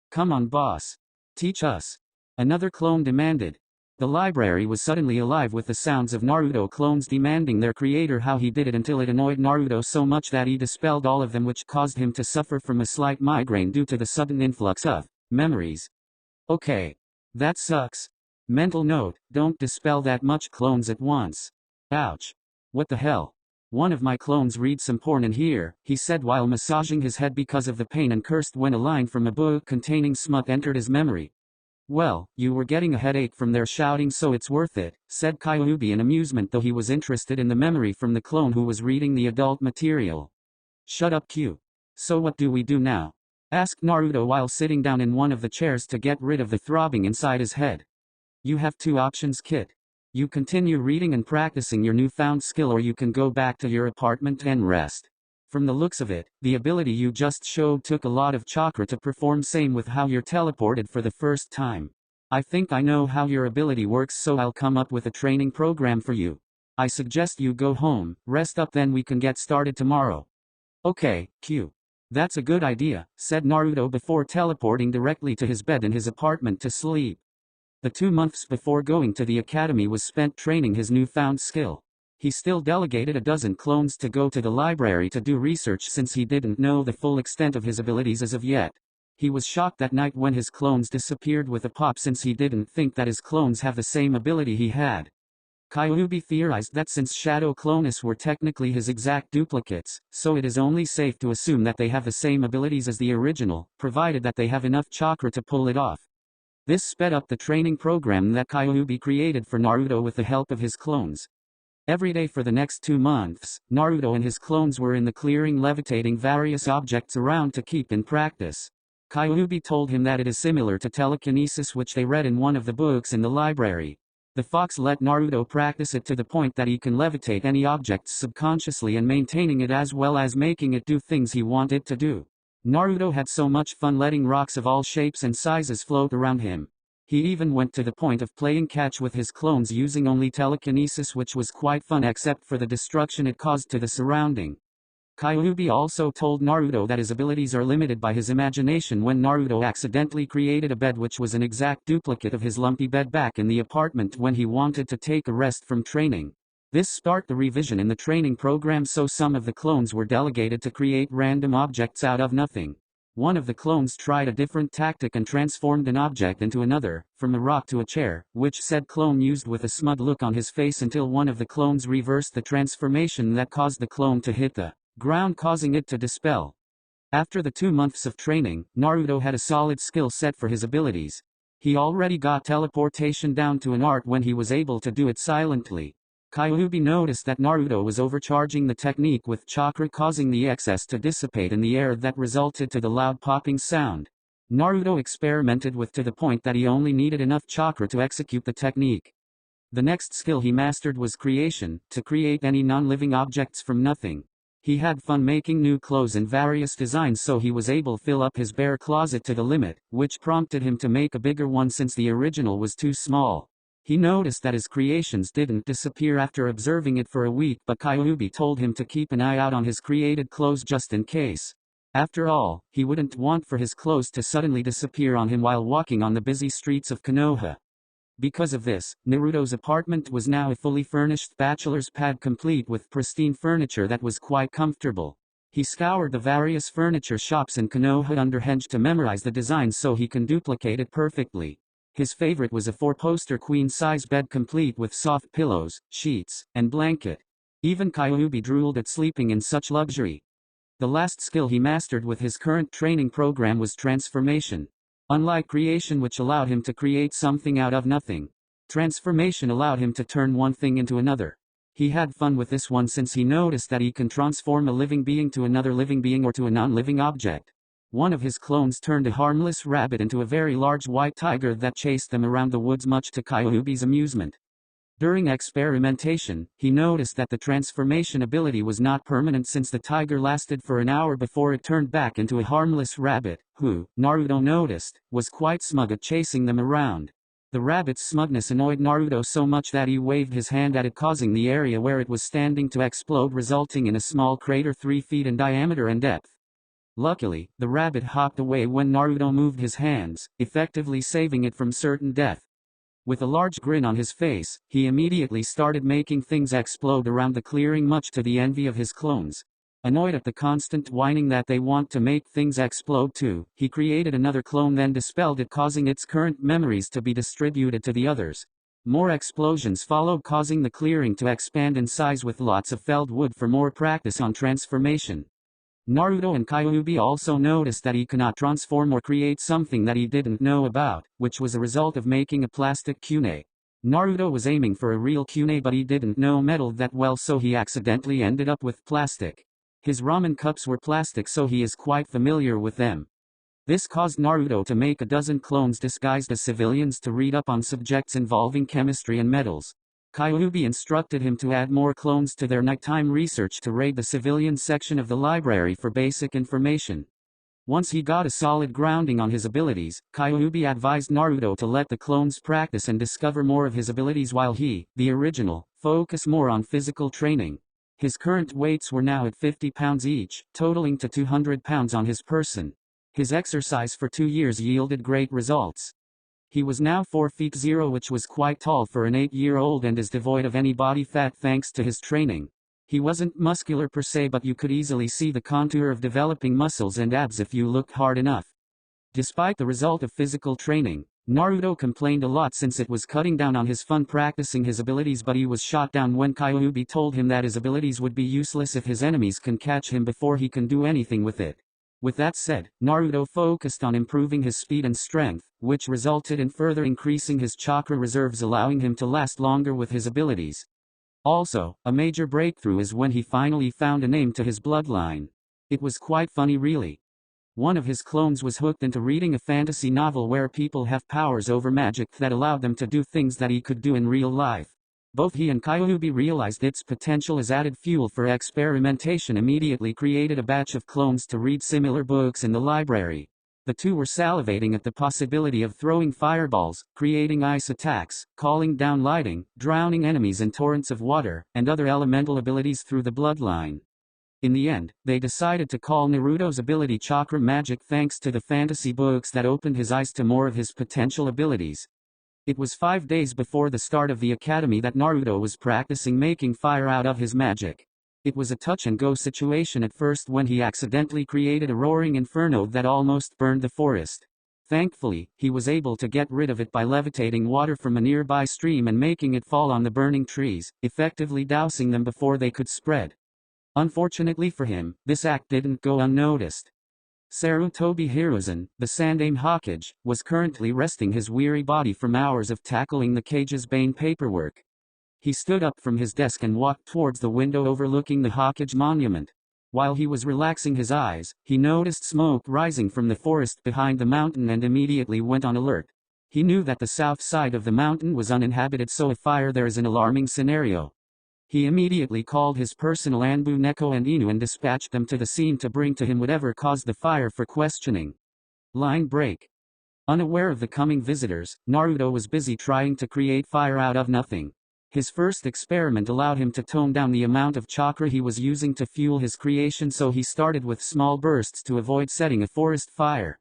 Come on boss! Teach us! Another clone demanded. The library was suddenly alive with the sounds of Naruto clones demanding their creator how he did it until it annoyed Naruto so much that he dispelled all of them, which caused him to suffer from a slight migraine due to the sudden influx of memories. Okay. That sucks. Mental note, don't dispel that much clones at once. Ouch. What the hell? One of my clones read some porn in here, he said while massaging his head because of the pain, and cursed when a line from a book containing smut entered his memory. Well, you were getting a headache from their shouting, so it's worth it, said Kyuubi in amusement, though he was interested in the memory from the clone who was reading the adult material. Shut up, Q. So what do we do now? Asked Naruto while sitting down in one of the chairs to get rid of the throbbing inside his head. You have 2 options, kid. You continue reading and practicing your newfound skill, or you can go back to your apartment and rest. From the looks of it, the ability you just showed took a lot of chakra to perform, same with how you're teleported for the first time. I think I know how your ability works, so I'll come up with a training program for you. I suggest you go home, rest up, then we can get started tomorrow. Okay, Q. That's a good idea, said Naruto before teleporting directly to his bed in his apartment to sleep. The 2 months before going to the academy was spent training his newfound skill. He still delegated a dozen clones to go to the library to do research since he didn't know the full extent of his abilities as of yet. He was shocked that night when his clones disappeared with a pop, since he didn't think that his clones have the same ability he had. Kyuubi theorized that since Shadow Clonus were technically his exact duplicates, so it is only safe to assume that they have the same abilities as the original, provided that they have enough chakra to pull it off. This sped up the training program that Kyuubi created for Naruto with the help of his clones. Every day for the next 2 months, Naruto and his clones were in the clearing levitating various objects around to keep in practice. Kyuubi told him that it is similar to telekinesis, which they read in one of the books in the library. The fox let Naruto practice it to the point that he can levitate any objects subconsciously and maintaining it as well as making it do things he wanted it to do. Naruto had so much fun letting rocks of all shapes and sizes float around him. He even went to the point of playing catch with his clones using only telekinesis, which was quite fun except for the destruction it caused to the surrounding. Kyuubi also told Naruto that his abilities are limited by his imagination when Naruto accidentally created a bed which was an exact duplicate of his lumpy bed back in the apartment when he wanted to take a rest from training. This sparked the revision in the training program, so some of the clones were delegated to create random objects out of nothing. One of the clones tried a different tactic and transformed an object into another, from a rock to a chair, which said clone used with a smug look on his face until one of the clones reversed the transformation that caused the clone to hit the ground, causing it to dispel. After the 2 months of training, Naruto had a solid skill set for his abilities. He already got teleportation down to an art when he was able to do it silently. Kyuubi noticed that Naruto was overcharging the technique with chakra, causing the excess to dissipate in the air that resulted to the loud popping sound. Naruto experimented with to the point that he only needed enough chakra to execute the technique. The next skill he mastered was creation, to create any non-living objects from nothing. He had fun making new clothes in various designs, so he was able to fill up his bare closet to the limit, which prompted him to make a bigger one since the original was too small. He noticed that his creations didn't disappear after observing it for a week, but Kyuubi told him to keep an eye out on his created clothes just in case. After all, he wouldn't want for his clothes to suddenly disappear on him while walking on the busy streets of Konoha. Because of this, Naruto's apartment was now a fully furnished bachelor's pad complete with pristine furniture that was quite comfortable. He scoured the various furniture shops in Konoha underhenge to memorize the designs so he can duplicate it perfectly. His favorite was a 4-poster queen-size bed complete with soft pillows, sheets, and blanket. Even Kyuubi drooled at sleeping in such luxury. The last skill he mastered with his current training program was transformation. Unlike creation, which allowed him to create something out of nothing, transformation allowed him to turn one thing into another. He had fun with this one since he noticed that he can transform a living being to another living being or to a non-living object. One of his clones turned a harmless rabbit into a very large white tiger that chased them around the woods, much to Kyuubi's amusement. During experimentation, he noticed that the transformation ability was not permanent since the tiger lasted for an hour before it turned back into a harmless rabbit, who, Naruto noticed, was quite smug at chasing them around. The rabbit's smugness annoyed Naruto so much that he waved his hand at it, causing the area where it was standing to explode, resulting in a small crater 3 feet in diameter and depth. Luckily, the rabbit hopped away when Naruto moved his hands, effectively saving it from certain death. With a large grin on his face, he immediately started making things explode around the clearing, much to the envy of his clones. Annoyed at the constant whining that they want to make things explode too, he created another clone, then dispelled it, causing its current memories to be distributed to the others. More explosions followed, causing the clearing to expand in size with lots of felled wood for more practice on transformation. Naruto and Kyuubi also noticed that he cannot transform or create something that he didn't know about, which was a result of making a plastic kune. Naruto was aiming for a real kune, but he didn't know metal that well, so he accidentally ended up with plastic. His ramen cups were plastic, so he is quite familiar with them. This caused Naruto to make a dozen clones disguised as civilians to read up on subjects involving chemistry and metals. Kyuubi instructed him to add more clones to their nighttime research to raid the civilian section of the library for basic information. Once he got a solid grounding on his abilities, Kyuubi advised Naruto to let the clones practice and discover more of his abilities while he, the original, focused more on physical training. His current weights were now at 50 pounds each, totaling to 200 pounds on his person. His exercise for 2 years yielded great results. He was now 4 feet 0, which was quite tall for an 8-year-old, and is devoid of any body fat thanks to his training. He wasn't muscular per se, but you could easily see the contour of developing muscles and abs if you looked hard enough. Despite the result of physical training, Naruto complained a lot since it was cutting down on his fun practicing his abilities, but he was shot down when Kyuubi told him that his abilities would be useless if his enemies can catch him before he can do anything with it. With that said, Naruto focused on improving his speed and strength, which resulted in further increasing his chakra reserves, allowing him to last longer with his abilities. Also, a major breakthrough is when he finally found a name to his bloodline. It was quite funny really. One of his clones was hooked into reading a fantasy novel where people have powers over magic that allowed them to do things that he could do in real life. Both he and Kyuubi realized its potential as added fuel for experimentation, immediately created a batch of clones to read similar books in the library. The two were salivating at the possibility of throwing fireballs, creating ice attacks, calling down lightning, drowning enemies in torrents of water, and other elemental abilities through the bloodline. In the end, they decided to call Naruto's ability Chakra Magic thanks to the fantasy books that opened his eyes to more of his potential abilities. It was 5 days before the start of the academy that Naruto was practicing making fire out of his magic. It was a touch-and-go situation at first when he accidentally created a roaring inferno that almost burned the forest. Thankfully, he was able to get rid of it by levitating water from a nearby stream and making it fall on the burning trees, effectively dousing them before they could spread. Unfortunately for him, this act didn't go unnoticed. Sarutobi Hiruzen, the Sandaime Hokage, was currently resting his weary body from hours of tackling the cage's Bane paperwork. He stood up from his desk and walked towards the window overlooking the Hokage monument. While he was relaxing his eyes, he noticed smoke rising from the forest behind the mountain and immediately went on alert. He knew that the south side of the mountain was uninhabited, so if fire there is an alarming scenario. He immediately called his personal Anbu Neko and Inu and dispatched them to the scene to bring to him whatever caused the fire for questioning. Line break. Unaware of the coming visitors, Naruto was busy trying to create fire out of nothing. His first experiment allowed him to tone down the amount of chakra he was using to fuel his creation, so he started with small bursts to avoid setting a forest fire.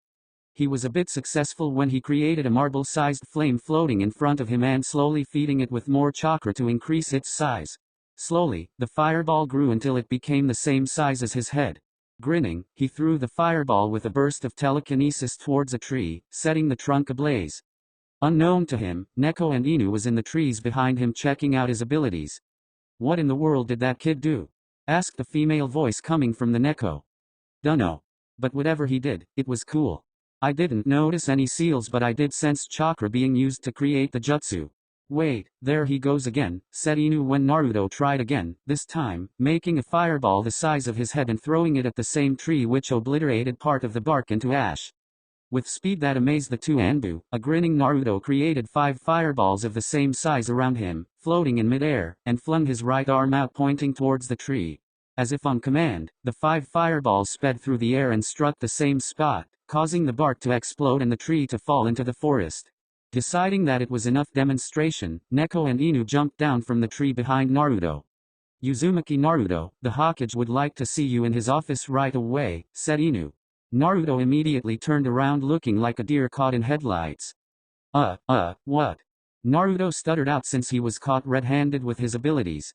He was a bit successful when he created a marble-sized flame floating in front of him and slowly feeding it with more chakra to increase its size. Slowly, the fireball grew until it became the same size as his head. Grinning, he threw the fireball with a burst of telekinesis towards a tree, setting the trunk ablaze. Unknown to him, Neko and Inu was in the trees behind him checking out his abilities. "What in the world did that kid do?" asked a female voice coming from the Neko. "Dunno. But whatever he did, it was cool. I didn't notice any seals, but I did sense chakra being used to create the jutsu." "Wait, there he goes again," said Inu when Naruto tried again, this time, making a fireball the size of his head and throwing it at the same tree, which obliterated part of the bark into ash. With speed that amazed the two Anbu, a grinning Naruto created 5 fireballs of the same size around him, floating in midair, and flung his right arm out pointing towards the tree. As if on command, the 5 fireballs sped through the air and struck the same spot, causing the bark to explode and the tree to fall into the forest. Deciding that it was enough demonstration, Neko and Inu jumped down from the tree behind Naruto. "Uzumaki Naruto, the Hokage would like to see you in his office right away," said Inu. Naruto immediately turned around looking like a deer caught in headlights. What?" Naruto stuttered out since he was caught red-handed with his abilities.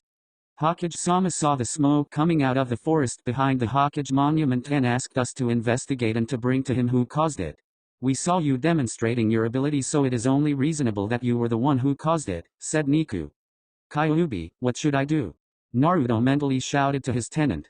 "Hokage-sama saw the smoke coming out of the forest behind the Hokage monument and asked us to investigate and to bring to him who caused it. We saw you demonstrating your abilities, so it is only reasonable that you were the one who caused it," said Niku. "Kyuubi, what should I do?" Naruto mentally shouted to his tenant.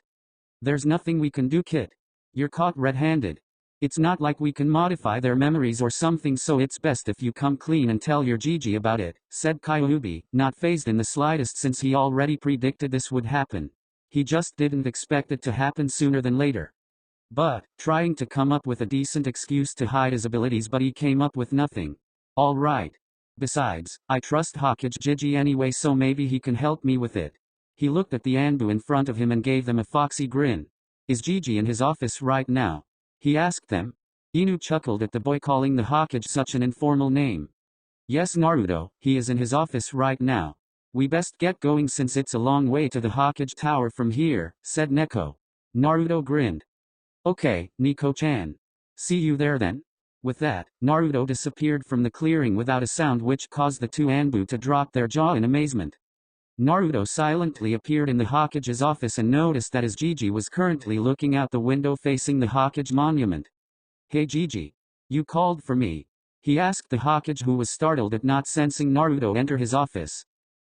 "There's nothing we can do, kid. You're caught red-handed. It's not like we can modify their memories or something, so it's best if you come clean and tell your Gigi about it," said Kyuubi, not fazed in the slightest since he already predicted this would happen. He just didn't expect it to happen sooner than later. But, trying to come up with a decent excuse to hide his abilities, but he came up with nothing. "All right. Besides, I trust Hokage Gigi anyway, so maybe he can help me with it." He looked at the Anbu in front of him and gave them a foxy grin. "Is Gigi in his office right now?" he asked them. Inu chuckled at the boy calling the Hokage such an informal name. "Yes Naruto, he is in his office right now. We best get going since it's a long way to the Hokage Tower from here," said Neko. Naruto grinned. "Okay, Nico-chan. See you there then." With that, Naruto disappeared from the clearing without a sound, which caused the two Anbu to drop their jaw in amazement. Naruto silently appeared in the Hokage's office and noticed that his Gigi was currently looking out the window facing the Hokage monument. "Hey Gigi. You called for me?" he asked the Hokage, who was startled at not sensing Naruto enter his office.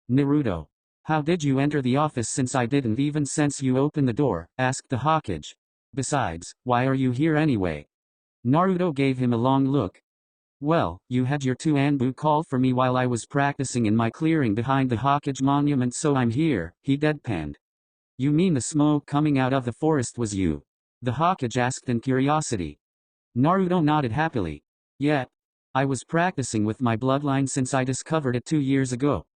"Naruto. How did you enter the office since I didn't even sense you open the door?" asked the Hokage. "Besides, why are you here anyway?" Naruto gave him a long look. Well, you had your two Anbu call for me while I was practicing in my clearing behind the Hokage monument, so I'm here, he deadpanned. You mean the smoke coming out of the forest was you? The Hokage asked in curiosity. Naruto nodded happily. Yeah. I was practicing with my bloodline since I discovered it 2 years ago.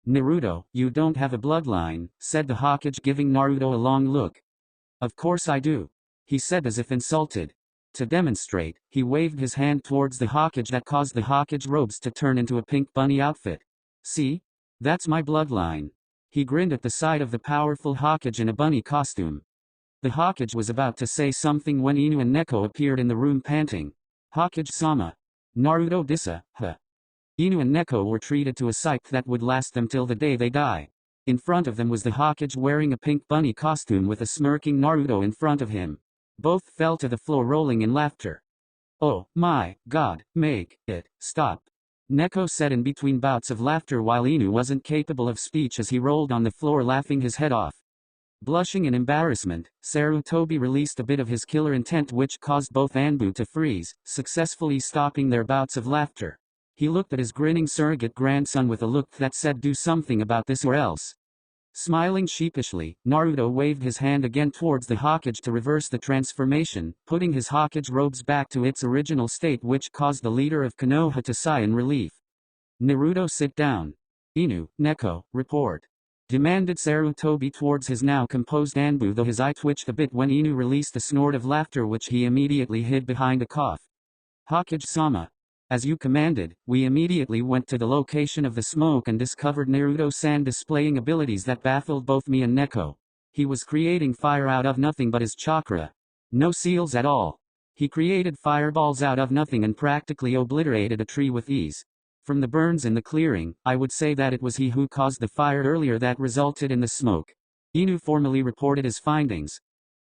Naruto, you don't have a bloodline, said the Hokage, giving Naruto a long look. Of course I do, he said as if insulted. To demonstrate, he waved his hand towards the Hokage that caused the Hokage robes to turn into a pink bunny outfit. See? That's my bloodline. He grinned at the sight of the powerful Hokage in a bunny costume. The Hokage was about to say something when Inu and Neko appeared in the room panting. Hokage-sama. Naruto disa, huh. Inu and Neko were treated to a sight that would last them till the day they die. In front of them was the Hokage wearing a pink bunny costume with a smirking Naruto in front of him. Both fell to the floor rolling in laughter. Oh my god, make it stop. Neko said in between bouts of laughter while Inu wasn't capable of speech as he rolled on the floor laughing his head off. Blushing in embarrassment, Sarutobi released a bit of his killer intent which caused both Anbu to freeze, successfully stopping their bouts of laughter. He looked at his grinning surrogate grandson with a look that said, do something about this or else. Smiling sheepishly, Naruto waved his hand again towards the Hokage to reverse the transformation, putting his Hokage robes back to its original state, which caused the leader of Konoha to sigh in relief. Naruto, sit down. Inu, Neko, report. Demanded Sarutobi towards his now composed Anbu, though his eye twitched a bit when Inu released a snort of laughter which he immediately hid behind a cough. Hokage-sama. As you commanded, we immediately went to the location of the smoke and discovered Naruto-san displaying abilities that baffled both me and Neko. He was creating fire out of nothing but his chakra. No seals at all. He created fireballs out of nothing and practically obliterated a tree with ease. From the burns in the clearing, I would say that it was he who caused the fire earlier that resulted in the smoke. Inu formally reported his findings.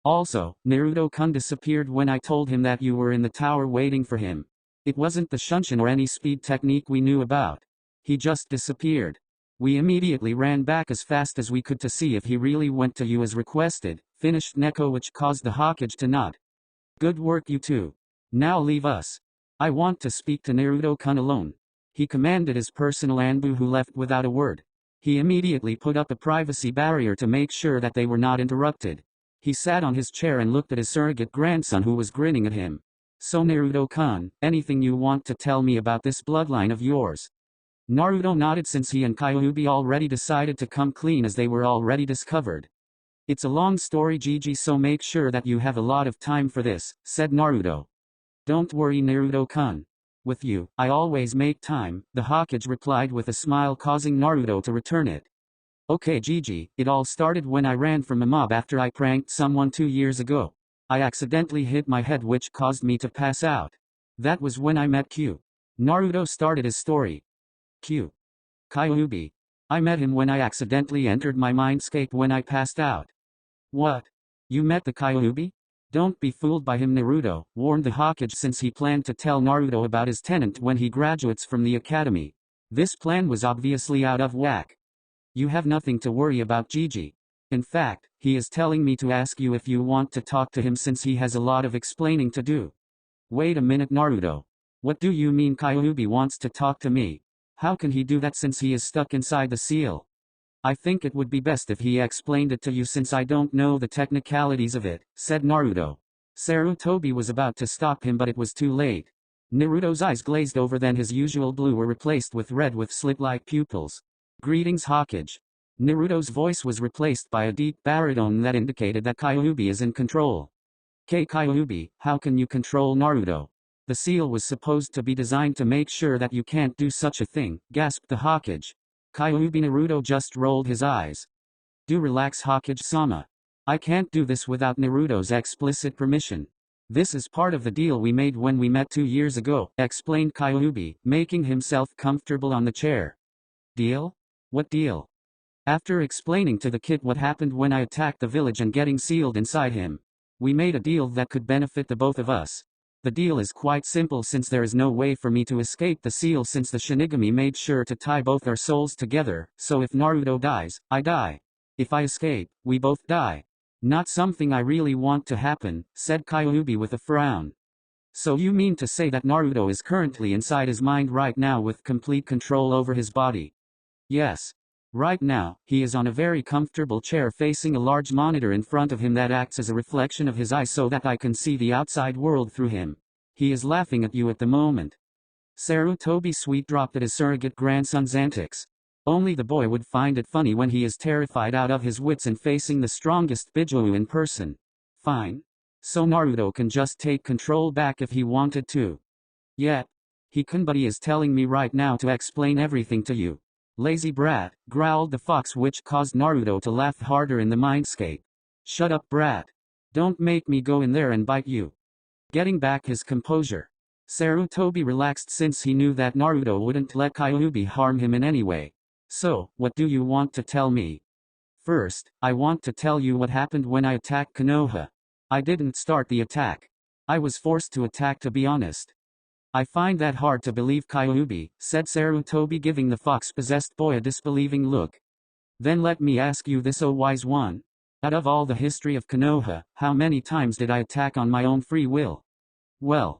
Also, Naruto-kun disappeared when I told him that you were in the tower waiting for him. It wasn't the Shunshin or any speed technique we knew about. He just disappeared. We immediately ran back as fast as we could to see if he really went to you as requested, finished Neko, which caused the Hokage to nod. Good work you two. Now leave us. I want to speak to Naruto-kun alone. He commanded his personal Anbu, who left without a word. He immediately put up a privacy barrier to make sure that they were not interrupted. He sat on his chair and looked at his surrogate grandson, who was grinning at him. So Naruto-kun, anything you want to tell me about this bloodline of yours? Naruto nodded, since he and Kyuubi already decided to come clean as they were already discovered. It's a long story, Gigi, so make sure that you have a lot of time for this, said Naruto. Don't worry, Naruto-kun. With you, I always make time, the Hokage replied with a smile, causing Naruto to return it. Okay Gigi, it all started when I ran from a mob after I pranked someone 2 years ago. I accidentally hit my head, which caused me to pass out. That was when I met Q. Naruto started his story. Q. Kyuubi. I met him when I accidentally entered my mindscape when I passed out. What? You met the Kyuubi? Don't be fooled by him, Naruto warned the Hokage, since he planned to tell Naruto about his tenant when he graduates from the academy. This plan was obviously out of whack. You have nothing to worry about, Gigi. In fact, he is telling me to ask you if you want to talk to him, since he has a lot of explaining to do. Wait a minute, Naruto. What do you mean Kyuubi wants to talk to me? How can he do that since he is stuck inside the seal? I think it would be best if he explained it to you, since I don't know the technicalities of it, said Naruto. Sarutobi was about to stop him, but it was too late. Naruto's eyes glazed over, then his usual blue were replaced with red with slit-like pupils. Greetings, Hokage. Naruto's voice was replaced by a deep baritone that indicated that Kyuubi is in control. Kyuubi, how can you control Naruto? The seal was supposed to be designed to make sure that you can't do such a thing, gasped the Hokage. Kyuubi. Naruto just rolled his eyes. Do relax, Hokage-sama. I can't do this without Naruto's explicit permission. This is part of the deal we made when we met 2 years ago, explained Kyuubi, making himself comfortable on the chair. Deal? What deal? After explaining to the kid what happened when I attacked the village and getting sealed inside him, we made a deal that could benefit the both of us. The deal is quite simple, since there is no way for me to escape the seal, since the Shinigami made sure to tie both our souls together, so if Naruto dies, I die. If I escape, we both die. Not something I really want to happen, said Kyuubi with a frown. So you mean to say that Naruto is currently inside his mind right now with complete control over his body? Yes. Right now, he is on a very comfortable chair facing a large monitor in front of him that acts as a reflection of his eyes so that I can see the outside world through him. He is laughing at you at the moment. Sarutobi sweet dropped at his surrogate grandson's antics. Only the boy would find it funny when he is terrified out of his wits and facing the strongest Bijou in person. Fine. So Naruto can just take control back if he wanted to. Yep. He can, but he is telling me right now to explain everything to you. Lazy brat, growled the fox, which caused Naruto to laugh harder in the mindscape. Shut up, brat. Don't make me go in there and bite you. Getting back his composure, Sarutobi relaxed since he knew that Naruto wouldn't let Kyuubi harm him in any way. So, what do you want to tell me? First, I want to tell you what happened when I attacked Konoha. I didn't start the attack. I was forced to attack, to be honest. I find that hard to believe, Kyuubi, said Sarutobi, giving the fox-possessed boy a disbelieving look. Then let me ask you this, O wise one. Out of all the history of Konoha, how many times did I attack on my own free will? Well,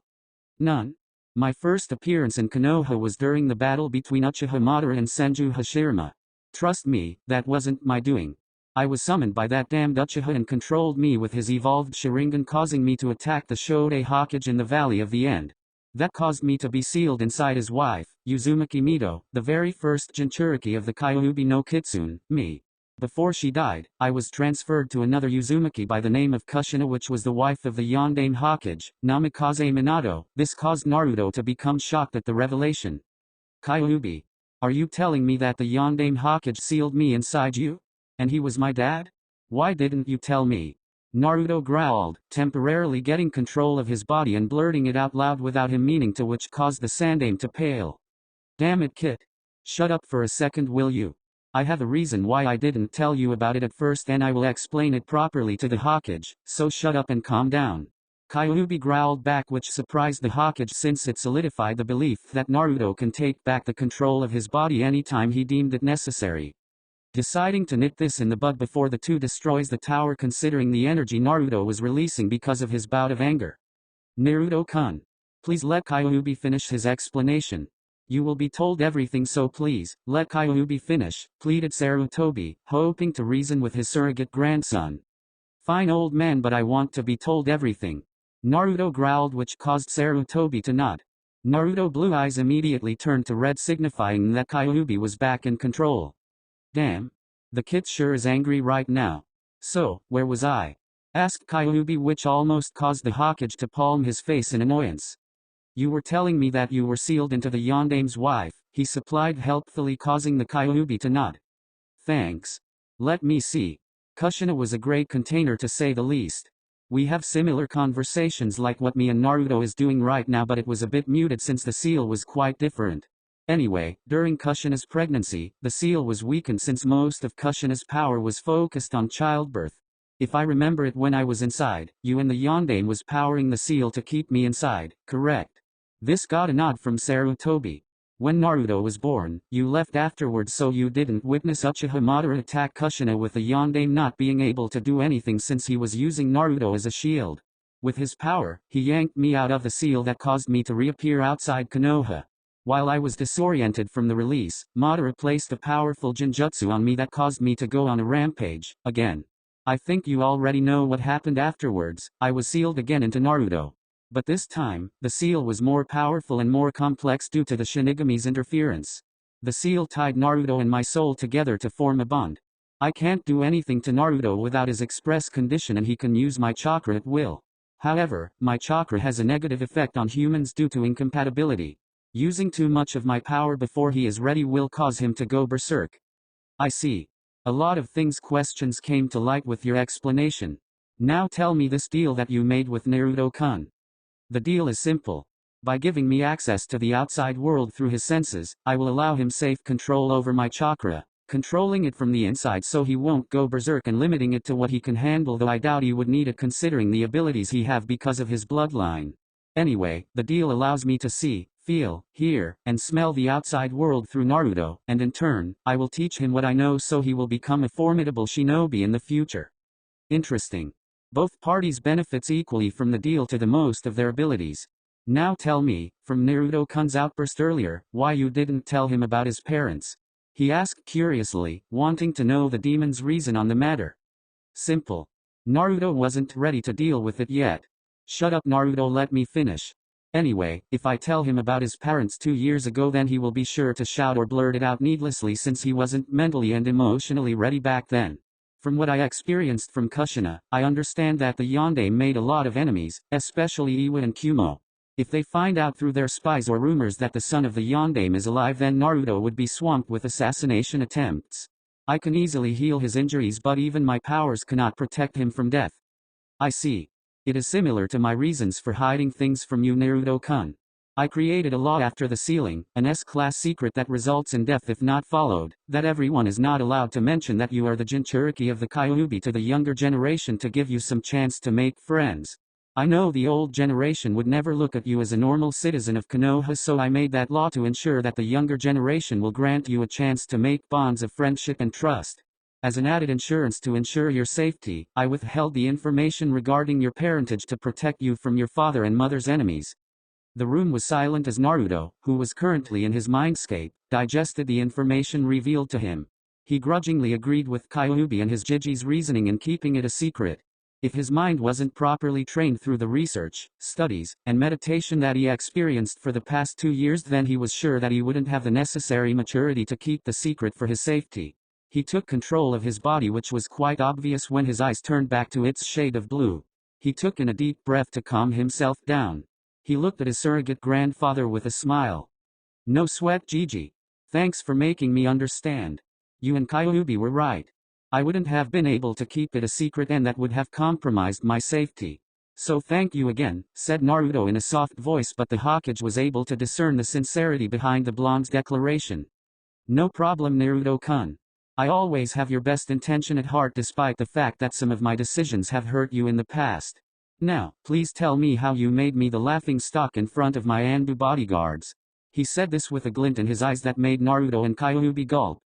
none. My first appearance in Konoha was during the battle between Uchiha Madara and Senju Hashirama. Trust me, that wasn't my doing. I was summoned by that damned Uchiha and controlled me with his evolved Sharingan, causing me to attack the Shoudai Hokage in the Valley of the End. That caused me to be sealed inside his wife, Uzumaki Mito, the very first Jinchuriki of the Kyuubi no Kitsune, me. Before she died, I was transferred to another Uzumaki by the name of Kushina, which was the wife of the Yondaime Hokage, Namikaze Minato. This caused Naruto to become shocked at the revelation. Kyuubi, are you telling me that the Yondaime Hokage sealed me inside you? And he was my dad? Why didn't you tell me? Naruto growled, temporarily getting control of his body and blurting it out loud without him meaning to, which caused the Sandaime to pale. Damn it, Kit. Shut up for a second, will you? I have a reason why I didn't tell you about it at first, and I will explain it properly to the Hokage, so shut up and calm down. Kyuubi growled back, which surprised the Hokage since it solidified the belief that Naruto can take back the control of his body anytime he deemed it necessary. Deciding to nip this in the bud before the two destroys the tower, considering the energy Naruto was releasing because of his bout of anger. Naruto-kun, please let Kyuubi finish his explanation. You will be told everything, so please, let Kyuubi finish, pleaded Sarutobi, hoping to reason with his surrogate grandson. Fine, old man, but I want to be told everything. Naruto growled, which caused Sarutobi to nod. Naruto blue eyes immediately turned to red, signifying that Kyuubi was back in control. Damn. The kid sure is angry right now. So, where was I? Asked Kyuubi, which almost caused the Hokage to palm his face in annoyance. You were telling me that you were sealed into the Yondaime's wife, he supplied helpfully, causing the Kyuubi to nod. Thanks. Let me see. Kushina was a great container, to say the least. We have similar conversations like what me and Naruto is doing right now, but it was a bit muted since the seal was quite different. Anyway, during Kushina's pregnancy, the seal was weakened since most of Kushina's power was focused on childbirth. If I remember it, when I was inside, you and the Yondaime was powering the seal to keep me inside, correct? This got a nod from Sarutobi. When Naruto was born, you left afterwards, so you didn't witness Uchiha Madara attack Kushina, with the Yondaime not being able to do anything since he was using Naruto as a shield. With his power, he yanked me out of the seal that caused me to reappear outside Konoha. While I was disoriented from the release, Madara placed a powerful Jinjutsu on me that caused me to go on a rampage, again. I think you already know what happened afterwards. I was sealed again into Naruto. But this time, the seal was more powerful and more complex due to the Shinigami's interference. The seal tied Naruto and my soul together to form a bond. I can't do anything to Naruto without his express condition, and he can use my chakra at will. However, my chakra has a negative effect on humans due to incompatibility. Using too much of my power before he is ready will cause him to go berserk. I see. A lot of questions came to light with your explanation. Now tell me this deal that you made with Naruto-kun. The deal is simple. By giving me access to the outside world through his senses, I will allow him safe control over my chakra, controlling it from the inside so he won't go berserk, and limiting it to what he can handle, though I doubt he would need it considering the abilities he have because of his bloodline. Anyway, the deal allows me to see, feel, hear, and smell the outside world through Naruto, and in turn, I will teach him what I know so he will become a formidable shinobi in the future. Interesting. Both parties benefits equally from the deal to the most of their abilities. Now tell me, from Naruto-kun's outburst earlier, why you didn't tell him about his parents? He asked curiously, wanting to know the demon's reason on the matter. Simple. Naruto wasn't ready to deal with it yet. Shut up Naruto, let me finish. Anyway, if I tell him about his parents 2 years ago, then he will be sure to shout or blurt it out needlessly, since he wasn't mentally and emotionally ready back then. From what I experienced from Kushina, I understand that the Yondaime made a lot of enemies, especially Iwa and Kumo. If they find out through their spies or rumors that the son of the Yondaime is alive, then Naruto would be swamped with assassination attempts. I can easily heal his injuries, but even my powers cannot protect him from death. I see. It is similar to my reasons for hiding things from you, Naruto-kun. I created a law after the sealing, an S-class secret that results in death if not followed, that everyone is not allowed to mention that you are the Jinchuriki of the Kyuubi to the younger generation, to give you some chance to make friends. I know the old generation would never look at you as a normal citizen of Konoha, so I made that law to ensure that the younger generation will grant you a chance to make bonds of friendship and trust. As an added insurance to ensure your safety, I withheld the information regarding your parentage to protect you from your father and mother's enemies. The room was silent as Naruto, who was currently in his mindscape, digested the information revealed to him. He grudgingly agreed with Kyuubi and his Jiji's reasoning in keeping it a secret. If his mind wasn't properly trained through the research, studies, and meditation that he experienced for the past 2 years, then he was sure that he wouldn't have the necessary maturity to keep the secret for his safety. He took control of his body, which was quite obvious when his eyes turned back to its shade of blue. He took in a deep breath to calm himself down. He looked at his surrogate grandfather with a smile. No sweat, Jiji. Thanks for making me understand. You and Kyuubi were right. I wouldn't have been able to keep it a secret, and that would have compromised my safety. So thank you again, said Naruto in a soft voice, but the Hokage was able to discern the sincerity behind the blonde's declaration. No problem, Naruto-kun. I always have your best intention at heart, despite the fact that some of my decisions have hurt you in the past. Now, please tell me how you made me the laughing stock in front of my Anbu bodyguards. He said this with a glint in his eyes that made Naruto and Kyuubi gulp.